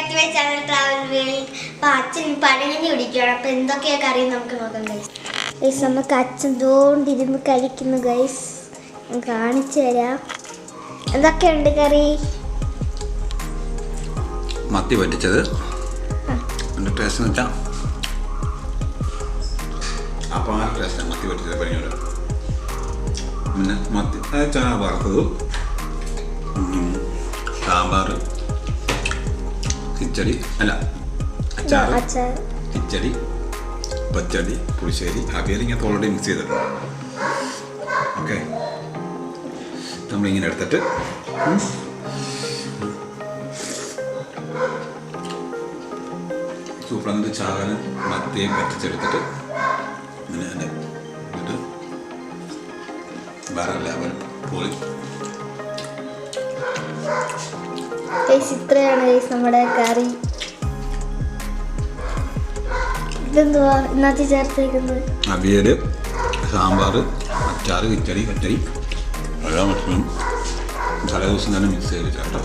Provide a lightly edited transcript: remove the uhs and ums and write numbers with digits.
Back to my channel travel wheel. അപ്പോൾ അച്ഛൻ പഴങ്കഞ്ഞി കുടിക്കുകയാണ്. അപ്പോൾ എന്തൊക്കെയാണ് കറി നമുക്ക് നോക്കാം ഗൈസ്. ഗൈസ് നമുക്ക് അച്ഛൻ തോണ്ടിരുന്ന് കഴിക്കുന്നു ഗൈസ്. കാണിച്ചു തരാം എന്തൊക്കെയുണ്ട് കറി. മത്തി പറ്റിച്ചത് ടേസ്റ്റ് എന്ന് വെച്ചാൽ അപ്പം ടേസ്റ്റാണ് മത്തി പറ്റിച്ചത് പനിയോട്. പിന്നെ മത്തി ചാന വറുത്തതും സാമ്പാർ കിച്ചടി അല്ല അച്ചാർ കിച്ചടി പച്ചടി പുളിശ്ശേരി അവിയൽ ഇങ്ങനത്തെ ഓൾറെഡി മിക്സ് ചെയ്തിട്ടുണ്ട്. ഓക്കെ നമ്മളിങ്ങനെ എടുത്തിട്ട് സൂപ്പർ എന്നിട്ട് ചാകനും മത്തിയും പറ്റിച്ചെടുത്തിട്ട് ഇങ്ങനെ തന്നെ എന്നിട്ട് വേറെ ലെവൽ പോയി. ഇത്രയാണ് നമ്മുടെ കറി. ഇതെന്തുവാ ഇന്നത്തെ ചേർത്തേക്കുന്നത്? അവിയൽ സാമ്പാർ അച്ചാർ കിച്ചടി കച്ചടി എല്ലാ ഭക്ഷണവും തലേ ദിവസം തന്നെ മിക്സ് ചെയ്ത് ചേർട്ടോ.